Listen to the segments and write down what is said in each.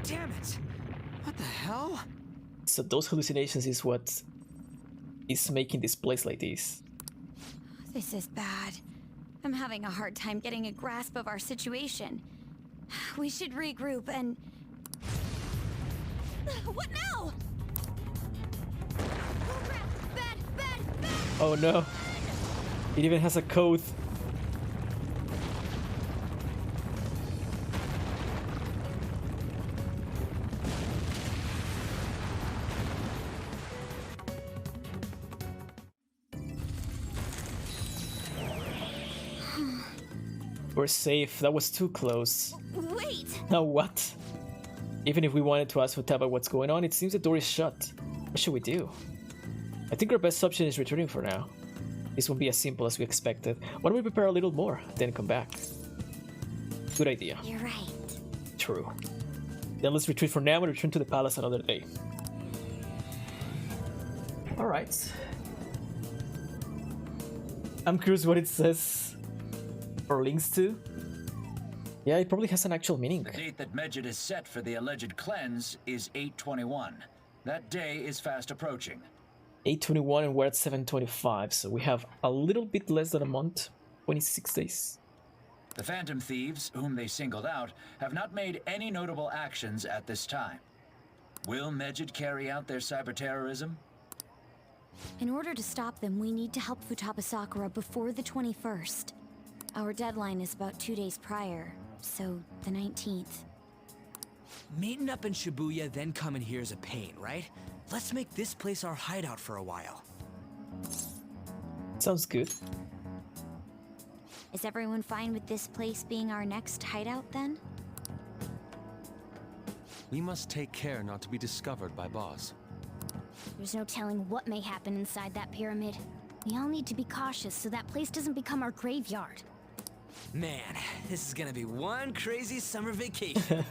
Damn it! What the hell? So those hallucinations is what is making this place like this. This is bad. I'm having a hard time getting a grasp of our situation. We should regroup and... What now? Oh crap! Bad! Oh no. It even has a code. We're safe. That was too close. Wait! Now what? Even if we wanted to ask Futaba what's going on, it seems the door is shut. What should we do? I think our best option is returning for now. This won't be as simple as we expected. Why don't we prepare a little more, then come back? Good idea. You're right. True. Then let's retreat for now and return to the palace another day. Alright. I'm curious what it says or links to. Yeah, it probably has an actual meaning. The date that Medjed is set for the alleged cleanse is 8/21. That day is fast approaching. 8/21 and we're at 7/25, so we have a little bit less than a month. 26 days. The Phantom Thieves, whom they singled out, have not made any notable actions at this time. Will Medjed carry out their cyber terrorism? In order to stop them, we need to help Futaba Sakura before the 21st. Our deadline is about 2 days prior, so the 19th. Meeting up in Shibuya, then coming here is a pain, right? Let's make this place our hideout for a while. Sounds good. Is everyone fine with this place being our next hideout then? We must take care not to be discovered by Boss. There's no telling what may happen inside that pyramid. We all need to be cautious so that place doesn't become our graveyard. Man, this is gonna be one crazy summer vacation.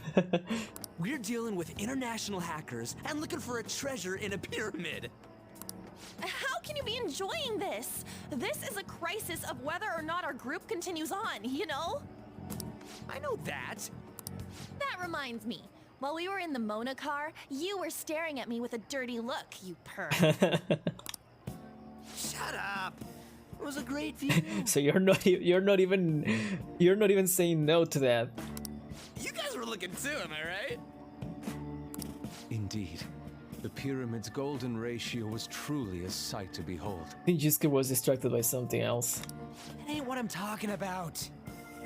We're dealing with international hackers and looking for a treasure in a pyramid. How can you be enjoying this? This is a crisis of whether or not our group continues on, you know? I know that. That reminds me. While we were in the Mona car, you were staring at me with a dirty look, you perv. Shut up. It was a great view. So you're not even saying no to that. You guys were looking too, am I right? Indeed. The pyramid's golden ratio was truly a sight to behold. I think Jisuke was distracted by something else. That ain't what I'm talking about.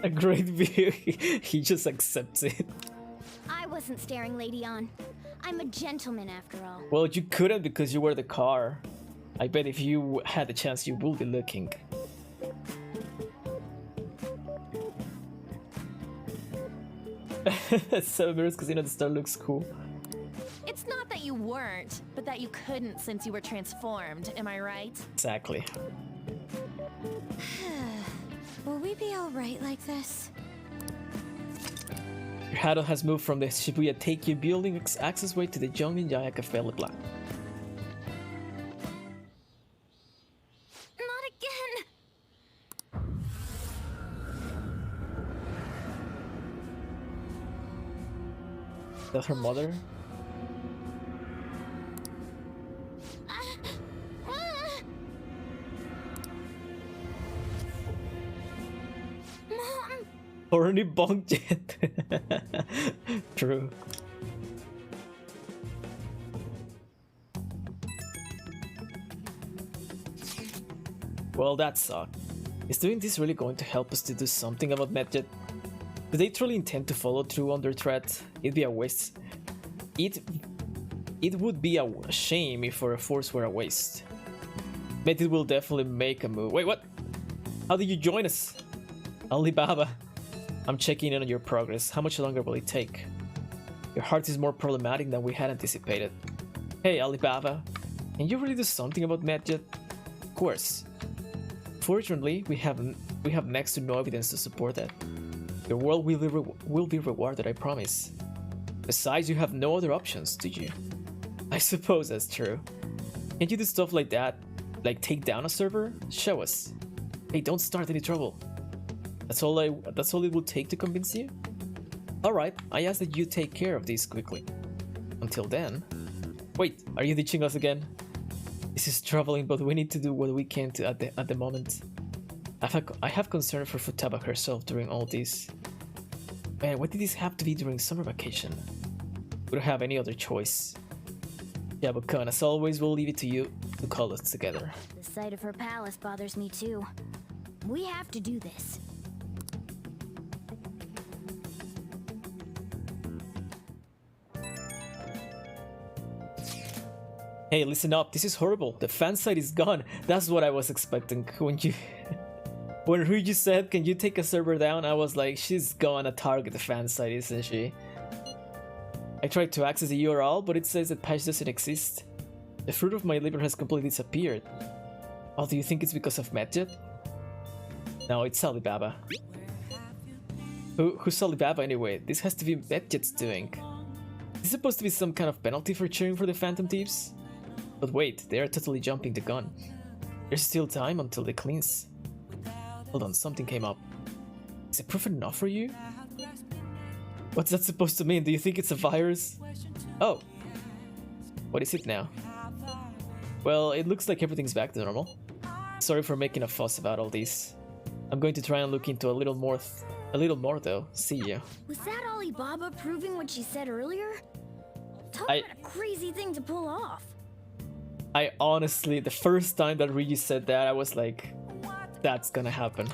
A great view. He just accepts it. I wasn't staring Lady on. I'm a gentleman after all. Well, you couldn't because you were the car. I bet if you had the chance, you would be looking. Seven Mirrors Casino at the start looks cool. It's not that you weren't, but that you couldn't since you were transformed, am I right? Exactly. Will we be alright like this? Your hideout has moved from the Shibuya Teikyu building accessway to the Jongin-Jaya Cafe Le Blanc. Not again! Is that her mother? Mom! Horny bonk jet. True. Well, that sucked. Is doing this really going to help us to do something about Medjed? Do they truly intend to follow through on their threat? It'd be a waste. It would be a shame if our force were a waste. Medjed will definitely make a move. Wait, what? How did you join us? Alibaba. I'm checking in on your progress. How much longer will it take? Your heart is more problematic than we had anticipated. Hey, Alibaba. Can you really do something about Medjed? Of course. Fortunately, we have next to no evidence to support that. Your world will be rewarded, I promise. Besides, you have no other options, do you? I suppose that's true. Can't you do stuff like that? Like take down a server? Show us. Hey, don't start any trouble. That's all it will take to convince you? Alright, I ask that you take care of this quickly. Until then... Wait, are you ditching us again? This is troubling, but we need to do what we can to at the moment. I have concern for Futaba herself during all this. Man, why did this have to be during summer vacation? We don't have any other choice. Yeah, but Khan, as always, we'll leave it to you to call us together. The sight of her palace bothers me too. We have to do this. Hey, listen up, this is horrible. The fan site is gone. That's what I was expecting when you... when Ryuji said, can you take a server down? I was like, she's gonna target the fan site, isn't she? I tried to access the URL, but it says that patch doesn't exist. The fruit of my labor has completely disappeared. Oh, do you think it's because of Medjet? No, it's Alibaba. Who's Alibaba anyway? This has to be Medjet's doing. Is this supposed to be some kind of penalty for cheering for the Phantom Thieves? But wait, they are totally jumping the gun. There's still time until they cleanse. Hold on, something came up. Is it proof enough for you? What's that supposed to mean? Do you think it's a virus? Oh. What is it now? Well, it looks like everything's back to normal. Sorry for making a fuss about all this. I'm going to try and look into a little more though. See ya. Was that Alibaba proving what she said earlier? Talk about a crazy thing to pull off. I honestly, the first time that Ryuji said that, I was like, that's gonna happen.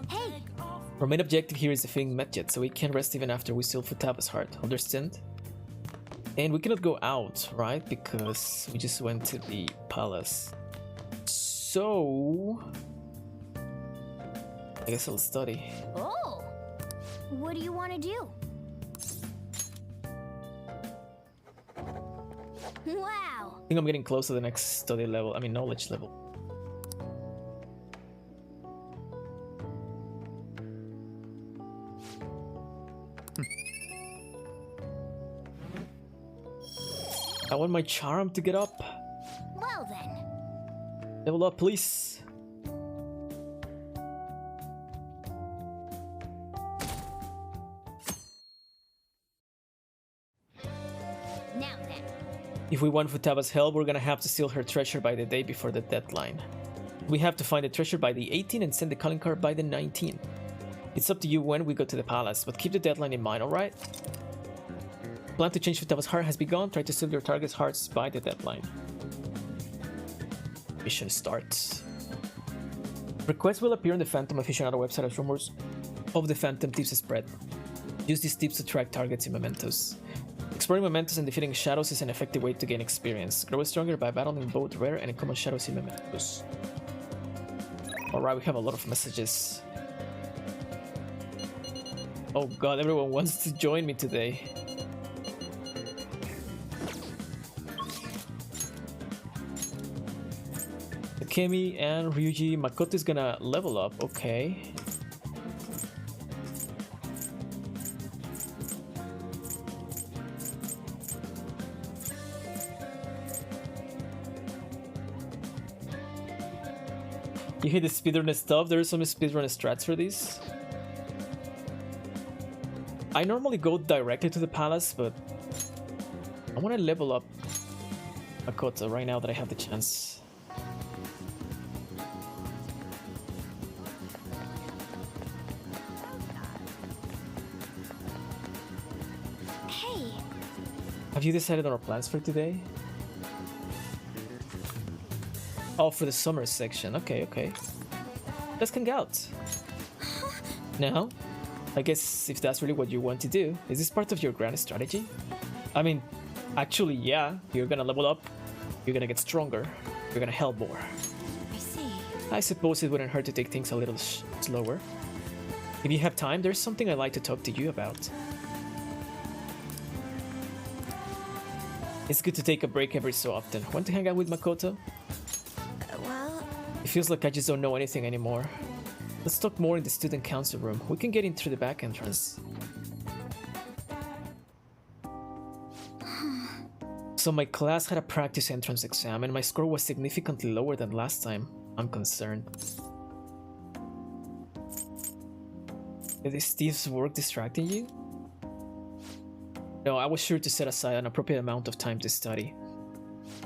Hey! Our main objective here is defeating Medjet, so we can't rest even after we steal Futaba's heart, understand? And we cannot go out, right? Because we just went to the palace. So... I guess I'll study. Oh! What do you want to do? Wow! I think I'm getting close to the next study level, I mean knowledge level. I want my charm to get up. Well then. Level up, please. Now then. If we want Futaba's help, we're gonna have to steal her treasure by the day before the deadline. We have to find the treasure by the 18th and send the calling card by the 19th. It's up to you when we go to the palace, but keep the deadline in mind, alright? Plan to change Futaba's heart has begun. Try to steal your target's hearts by the deadline. Mission starts. Requests will appear on the Phantom aficionado website as rumors of the Phantom Thieves spread. Use these tips to track targets in mementos. Exploring mementos and defeating shadows is an effective way to gain experience. Grow stronger by battling both rare and common shadows in mementos. Alright, we have a lot of messages. Oh god, everyone wants to join me today. Kemi and Ryuji, Makoto is gonna level up, okay. You hate the speedrun stuff? There are some speedrun strats for these. I normally go directly to the palace, but I want to level up Makoto right now that I have the chance. Have you decided on our plans for today? Oh, for the summer section. Okay, okay. Let's hang out. Now, I guess if that's really what you want to do, is this part of your grand strategy? I mean, actually, yeah. You're gonna level up, you're gonna get stronger, you're gonna help more. I see. I suppose it wouldn't hurt to take things a little slower. If you have time, there's something I'd like to talk to you about. It's good to take a break every so often. Want to hang out with Makoto? Well... It feels like I just don't know anything anymore. Let's talk more in the student council room. We can get in through the back entrance. So my class had a practice entrance exam and my score was significantly lower than last time. I'm concerned. Is Steve's work distracting you? No, I was sure to set aside an appropriate amount of time to study.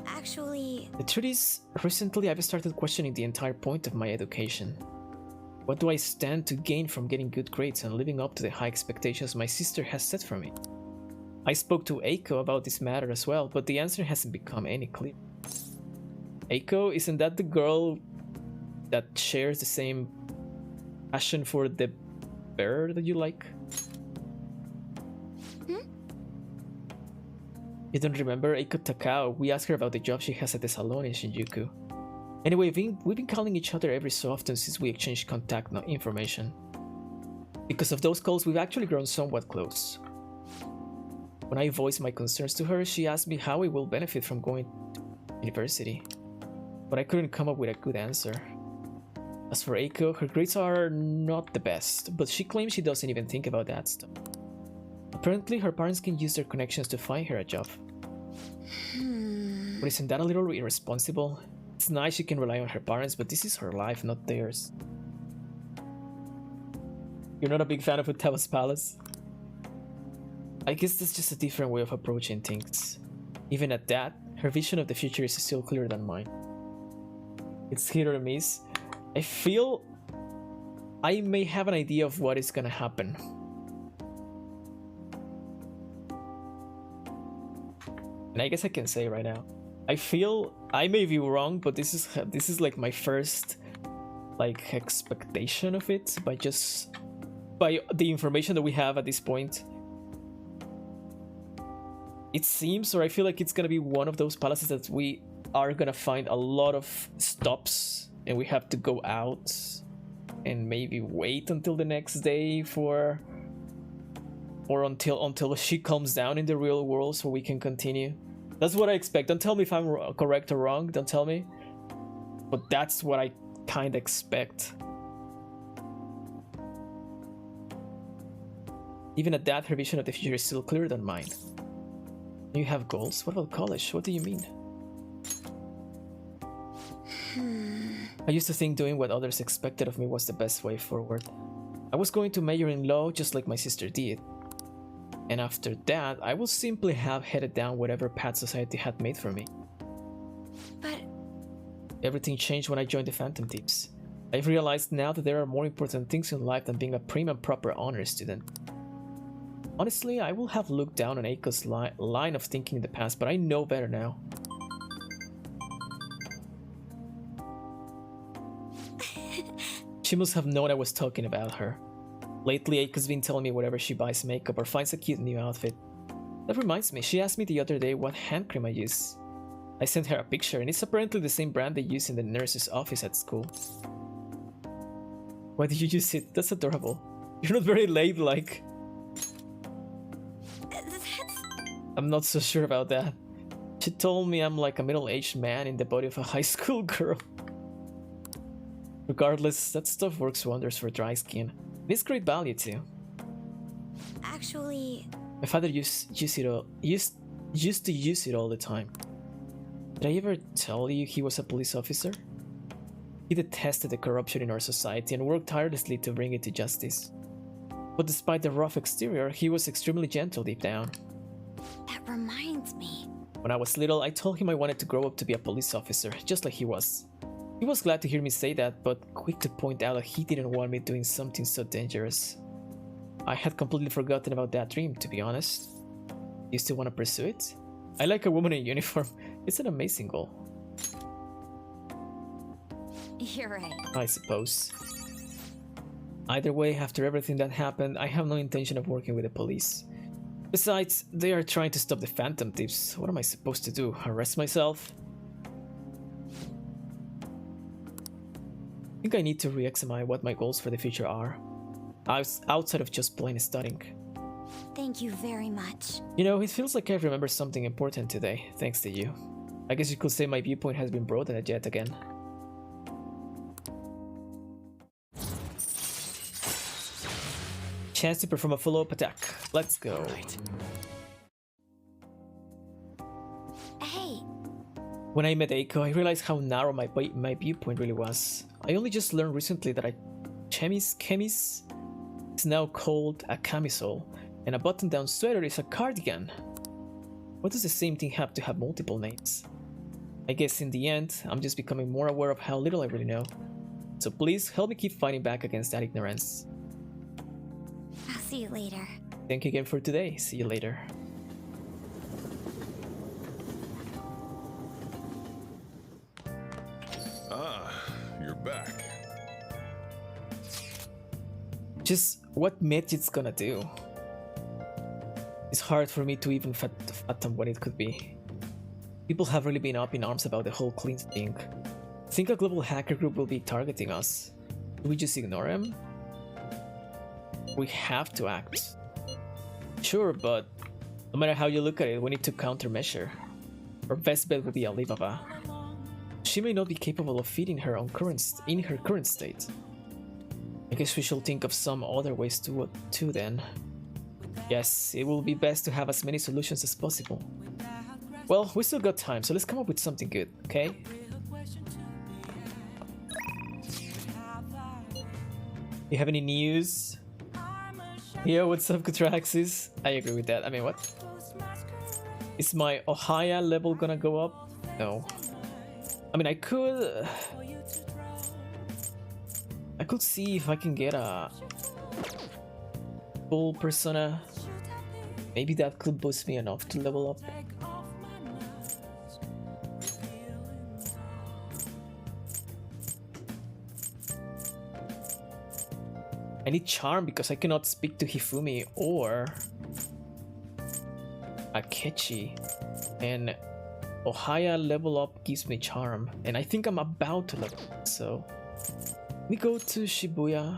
Actually, The truth is, recently I've started questioning the entire point of my education. What do I stand to gain from getting good grades and living up to the high expectations my sister has set for me? I spoke to Eiko about this matter as well, but the answer hasn't become any clearer. Eiko, isn't that the girl that shares the same passion for the bear that you like? You don't remember Eiko Takao? We asked her about the job she has at the salon in Shinjuku. Anyway, we've been calling each other every so often since we exchanged contact information. Because of those calls, we've actually grown somewhat close. When I voiced my concerns to her, she asked me how I will benefit from going to university. But I couldn't come up with a good answer. As for Eiko, her grades are not the best, but she claims she doesn't even think about that stuff. Apparently, her parents can use their connections to find her a job. But isn't that a little irresponsible? It's nice she can rely on her parents, but this is her life, not theirs. You're not a big fan of Utaba's palace? I guess that's just a different way of approaching things. Even at that, her vision of the future is still clearer than mine. It's hit or miss. I feel I may have an idea of what is gonna happen. And I guess I can say right now, I feel I may be wrong, but this is like my first like expectation of it by the information that we have at this point. It seems, or I feel like it's gonna be one of those palaces that we are gonna find a lot of stops and we have to go out and maybe wait until the next day or until she calms down in the real world so we can continue. That's what I expect. Don't tell me if I'm correct or wrong, don't tell me. But that's what I kind of expect. Even at that, her vision of the future is still clearer than mine. You have goals? What about college? What do you mean? I used to think doing what others expected of me was the best way forward. I was going to major in law just like my sister did. And after that, I would simply have headed down whatever path society had made for me. but Everything changed when I joined the Phantom Thieves. I've realized now that there are more important things in life than being a prim and proper honor student. Honestly, I will have looked down on Eiko's line of thinking in the past, but I know better now. She must have known I was talking about her. Lately, Eiko's been telling me whenever she buys makeup or finds a cute new outfit. That reminds me, she asked me the other day what hand cream I use. I sent her a picture and it's apparently the same brand they use in the nurse's office at school. Why did you use it? That's adorable. You're not very ladylike. I'm not so sure about that. She told me I'm like a middle-aged man in the body of a high school girl. Regardless, that stuff works wonders for dry skin. It's great value too. actually, My father used to use it all the time. Did I ever tell you he was a police officer? He detested the corruption in our society and worked tirelessly to bring it to justice. But despite the rough exterior, he was extremely gentle deep down. that reminds me. When I was little, I told him I wanted to grow up to be a police officer, just like he was. He was glad to hear me say that, but quick to point out that he didn't want me doing something so dangerous. I had completely forgotten about that dream, to be honest. You still want to pursue it? I like a woman in uniform. It's an amazing goal. You're right. I suppose. Either way, after everything that happened, I have no intention of working with the police. Besides, they are trying to stop the Phantom Thieves. What am I supposed to do? Arrest myself? I think I need to re-examine what my goals for the future are, outside of just plain studying. Thank you very much. You know, it feels like I remember something important today, thanks to you. I guess you could say my viewpoint has been broadened yet again. Chance to perform a follow-up attack. Let's go. Hey, When I met Eiko, I realized how narrow my viewpoint really was. I only just learned recently that chemis is now called a camisole, and a button-down sweater is a cardigan. Why does the same thing have to have multiple names? I guess in the end, I'm just becoming more aware of how little I really know. So please help me keep fighting back against that ignorance. I'll see you later. Thank you again for today. See you later. Ah, you're back. Just what Medjit's gonna do? It's hard for me to even fathom what it could be. People have really been up in arms about the whole cleanse thing. Think a global hacker group will be targeting us. Do we just ignore him? We have to act. Sure, but no matter how you look at it, we need to countermeasure. Our best bet would be Alibaba. She may not be capable of feeding her in her current state. I guess we should think of some other ways to then. Yes, it will be best to have as many solutions as possible. Well, we still got time, so let's come up with something good, okay? You have any news? Yo, what's up, Kutraxis? I agree with that. I mean, what? Is my Ohio level gonna go up? No. I mean, I could see if I can get a full persona. Maybe that could boost me enough to level up. I need charm because I cannot speak to Hifumi or Akechi, and Ohio level up gives me charm, and I think I'm about to level up, so let me go to Shibuya.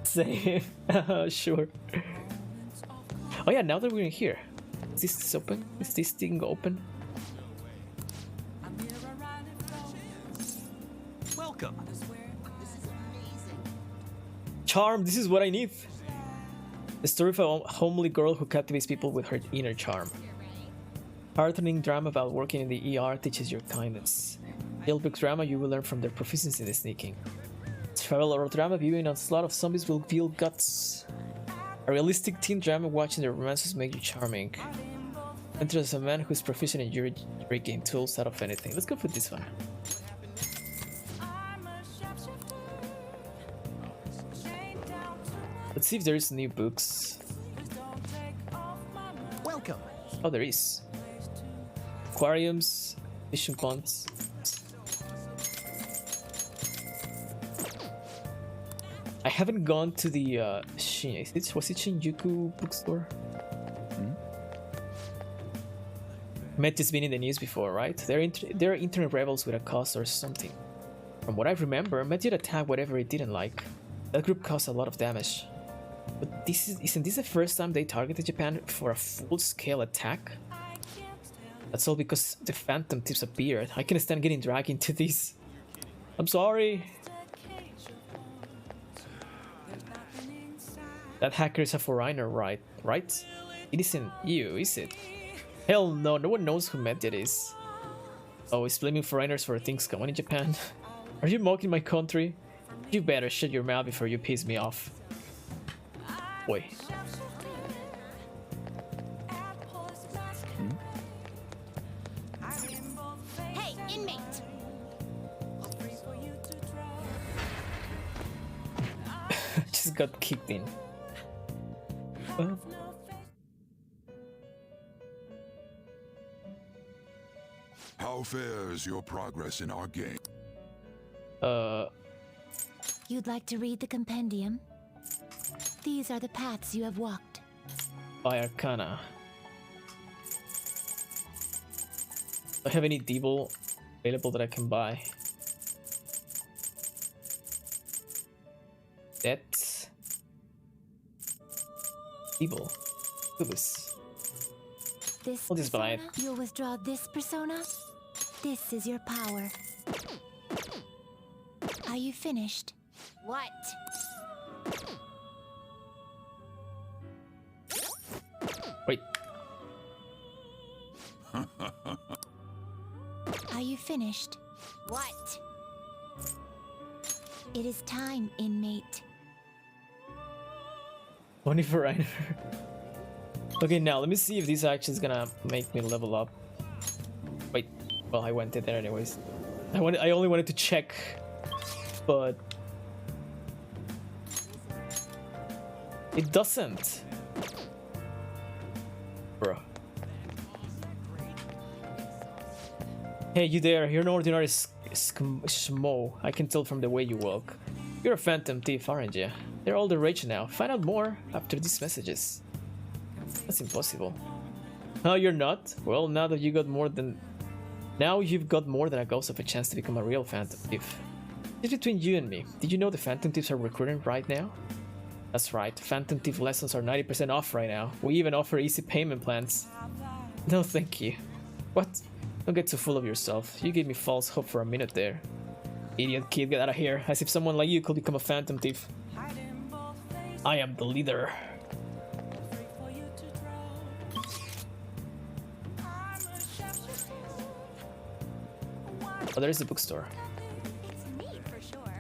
Same. Sure. Oh yeah, now that we're in here, is this open? Is this thing open? Welcome. Charm, this is what I need. The story of a homely girl who captivates people with her inner charm. Heartening drama about working in the ER teaches your kindness. Jailbreak drama, you will learn from their proficiency in the sneaking. Travel or drama, viewing a slot of zombies will feel guts. A realistic teen drama, watching their romances make you charming. Enter as a man who is proficient in your rigging tools out of anything. Let's go for this one. Let's see if there is new books. Welcome. Oh, there is. Aquariums, fishing ponds. I haven't gone to the was it Shinjuku bookstore? Met has been in the news before, right? They're internet rebels with a cause or something. From what I remember, Met did attack whatever it didn't like. That group caused a lot of damage. But isn't this the first time they targeted Japan for a full-scale attack? That's all because the Phantom tips appeared. I can't stand getting dragged into this. I'm sorry. That hacker is a foreigner, right? It isn't you, is it? Hell no, no one knows who Medjed is. Oh, he's blaming foreigners for things going on in Japan. Are you mocking my country? You better shut your mouth before you piss me off. Boy. Hey, inmate! Just got kicked in. How fares your progress in our game? You'd like to read the compendium? These are the paths you have walked. By Arcana. Do I have any Deeble available that I can buy? That's Deeble. Look at this. This I'll just buy it. persona, you'll withdraw this persona. This is your power. Are you finished? What? Wait. Are you finished? What? It is time, inmate. Only for Reiner. Okay, now let me see if this actually is gonna make me level up. Wait, well, I went in there anyways. I only wanted to check, but it doesn't. Bro. Hey, you there? You're an ordinary schmo. I can tell from the way you walk. You're a phantom thief, aren't you? They're all the rage now. Find out more after these messages. That's impossible. No, you're not. Well, now that you got more than... Now you've got more than a ghost of a chance to become a real phantom thief. Just between you and me, did you know the phantom thieves are recruiting right now? That's right, phantom thief lessons are 90% off right now. We even offer easy payment plans. No, thank you. What? Don't get too full of yourself. You gave me false hope for a minute there. Idiot kid, get out of here. As if someone like you could become a phantom thief. I am the leader. Oh, there's the bookstore. It's neat for sure.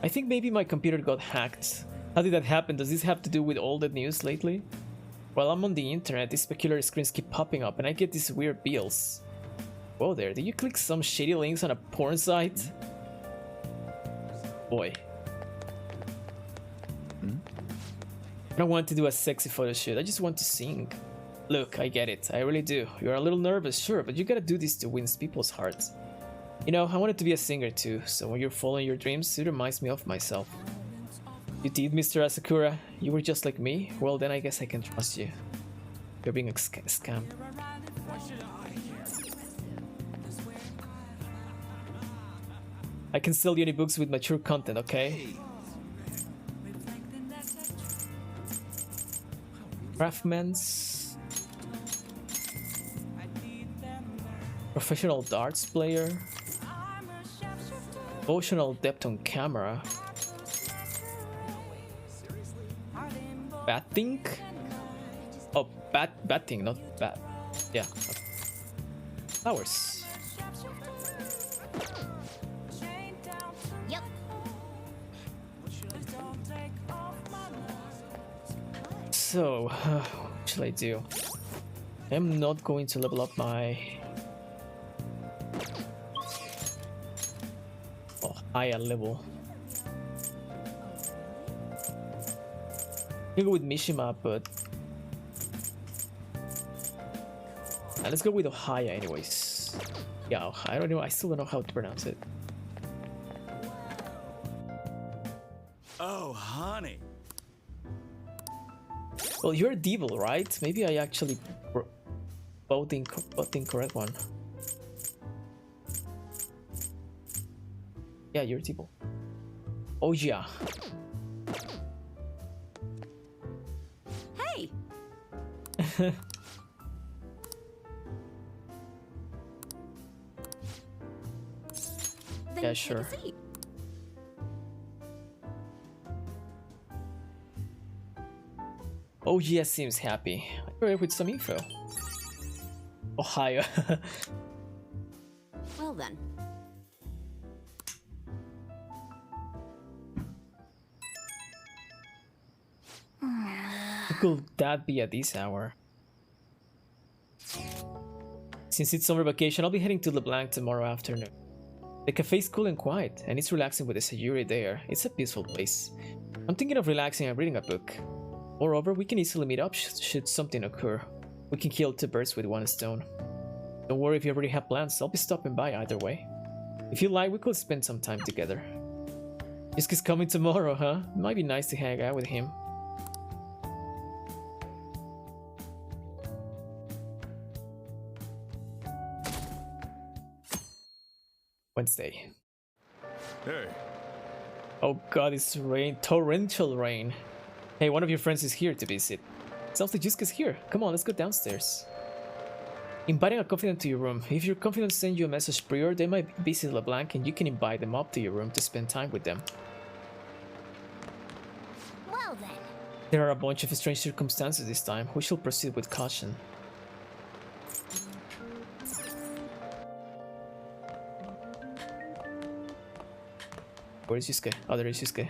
I think maybe my computer got hacked. How did that happen? Does this have to do with all the news lately? While I'm on the internet, these peculiar screens keep popping up and I get these weird bills. Whoa there, did you click some shady links on a porn site? Boy. I don't want to do a sexy photo shoot, I just want to sing. Look, I get it, I really do. You're a little nervous, sure, but you gotta do this to win people's hearts. You know, I wanted to be a singer too, so when you're following your dreams, it reminds me of myself. You did, Mr. Asakura? You were just like me? Well, then I guess I can trust you. You're being scammed. I can sell you any books with mature content, okay? Craftsman's... Professional darts player. Emotional depth on camera. Batting? Oh, batting, not bat. Yeah. Flowers. Yep. So, what should I do? I'm not going to level up my... higher level. I can go with Mishima, but... let's go with Ohaya anyways. Yeah, I don't know, I still don't know how to pronounce it. Oh, honey. Well, you're a devil, right? Maybe I actually bought the incorrect one. Yeah, you're a devil. Oh yeah. Hey! Then Yeah, take sure. a seat. Oh yeah, seems happy. Alright, with some info. Ohio. Well then. Who could that be at this hour? Since it's summer vacation, I'll be heading to LeBlanc tomorrow afternoon. The cafe's cool and quiet, and it's relaxing with the Sayuri there. It's a peaceful place. I'm thinking of relaxing and reading a book. Moreover, we can easily meet up should something occur. We can kill two birds with one stone. Don't worry if you already have plans, I'll be stopping by either way. If you like, we could spend some time together. Yusuke's coming tomorrow, huh? It might be nice to hang out with him. Wednesday. Hey, Oh god, it's rain, torrential rain. Hey, one of your friends is here to visit. Sounds like Yusuke's here. Come on, let's go downstairs. Inviting a confidant to your room. If your confidant sends you a message prior, they might visit LeBlanc and you can invite them up to your room to spend time with them. Well then. There are a bunch of strange circumstances this time. We shall proceed with caution. Where is Yusuke? Oh, there is Yusuke.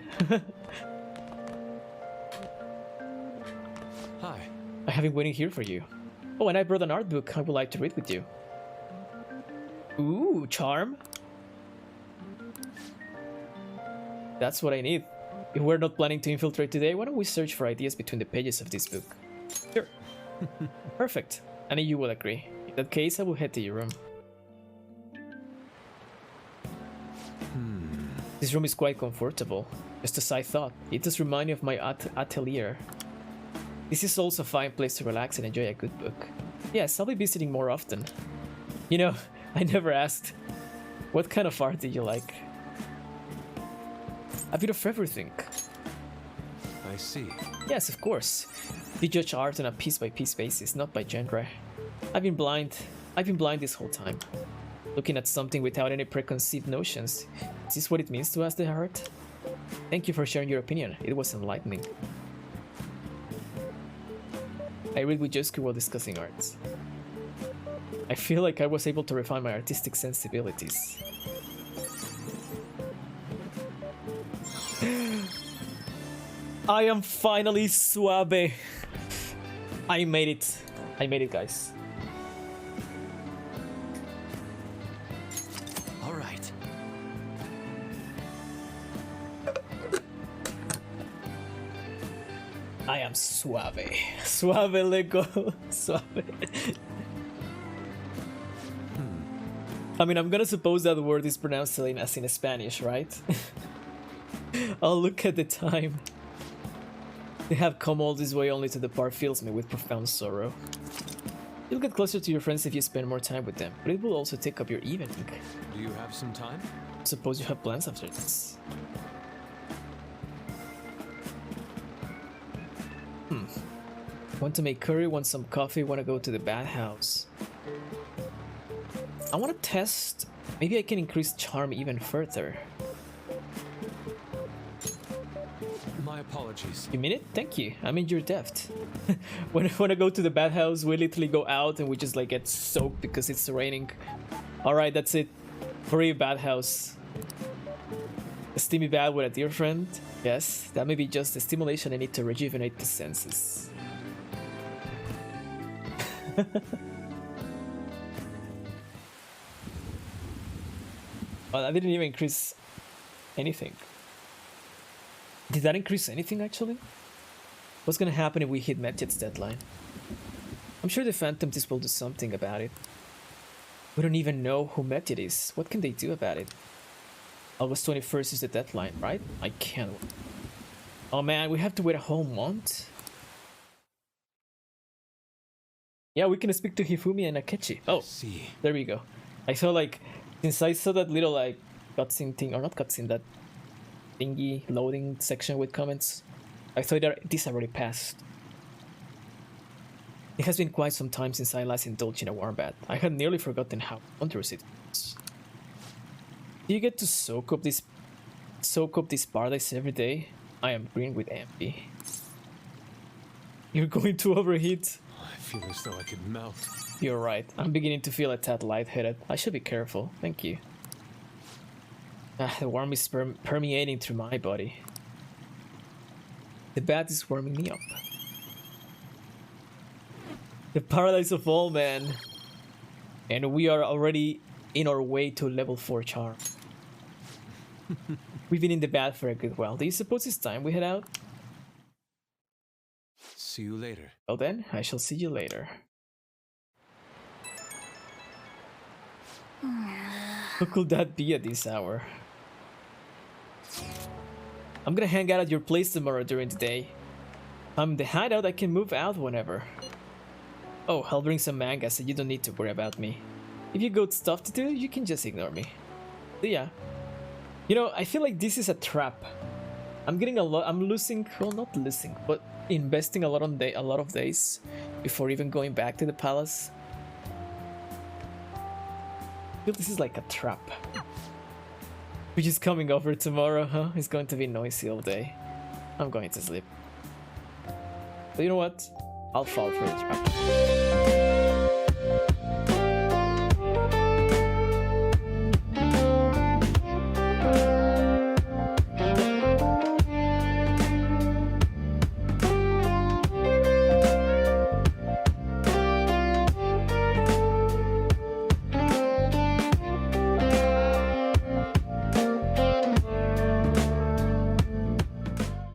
Hi. I have been waiting here for you. Oh, and I brought an art book I would like to read with you. Ooh, charm. That's what I need. If we're not planning to infiltrate today, why don't we search for ideas between the pages of this book? Sure. Perfect. I know you will agree. In that case, I will head to your room. This room is quite comfortable, just as I thought. It does remind me of my atelier. This is also a fine place to relax and enjoy a good book. Yes, I'll be visiting more often. You know, I never asked. What kind of art do you like? A bit of everything. I see. Yes, of course. We judge art on a piece-by-piece basis, not by genre. I've been blind this whole time. Looking at something without any preconceived notions. Is this what it means to us, the art? Thank you for sharing your opinion. It was enlightening. I read with Josuke while discussing arts. I feel like I was able to refine my artistic sensibilities. I am finally suave. I made it. I made it, guys. All right. I am suave. Suave, Lego. Suave. I mean, I'm gonna suppose that word is pronounced as in Spanish, right? Oh, look at the time. They have come all this way only to depart fills me with profound sorrow. You'll get closer to your friends if you spend more time with them, but it will also take up your evening. Do you have some time? Suppose you have plans after this. Want to make curry, want some coffee, want to go to the bathhouse. I want to test. Maybe I can increase charm even further. My apologies. You mean it? Thank you. I mean, you're deft. when I go to the bathhouse, we literally go out and we just like get soaked because it's raining. Alright, that's it. Free bathhouse. A steamy bath with a dear friend? Yes, that may be just the stimulation I need to rejuvenate the senses. Well, I didn't even increase anything. Did that increase anything, actually? What's gonna happen if we hit Medjet's deadline? I'm sure the Phantoms will do something about it. We don't even know who Medjet is. What can they do about it? August 21st is the deadline, right? I can't wait. Oh man, we have to wait a whole month? Yeah, we can speak to Hifumi and Akechi. Oh, See. there we go. I felt like, since I saw that little like cutscene thing, or not cutscene, that thingy loading section with comments, I thought that this already passed. It has been quite some time since I last indulged in a warm bath. I had nearly forgotten how wondrous it was. Do you get to soak up this paradise every day? I am green with envy. You're going to overheat. I feel as though I could melt. You're right. I'm beginning to feel a tad lightheaded. I should be careful. Thank you. The warmth is permeating through my body. The bath is warming me up. The paradise of all, man. And we are already in our way to level 4 charm. We've been in the bath for a good while. Do you suppose it's time we head out? See you later. Well then, I shall see you later. Who could that be at this hour? I'm gonna hang out at your place tomorrow during the day. I'm the hideout, I can move out whenever. Oh, I'll bring some manga so you don't need to worry about me. If you got stuff to do, you can just ignore me. So yeah. You know, I feel like this is a trap. I'm getting a lot, I'm losing, well not losing, but investing a lot of days before even going back to the palace. I feel this is like a trap. Which is coming over tomorrow, huh? It's going to be noisy all day. I'm going to sleep. But you know what? I'll fall for the trap.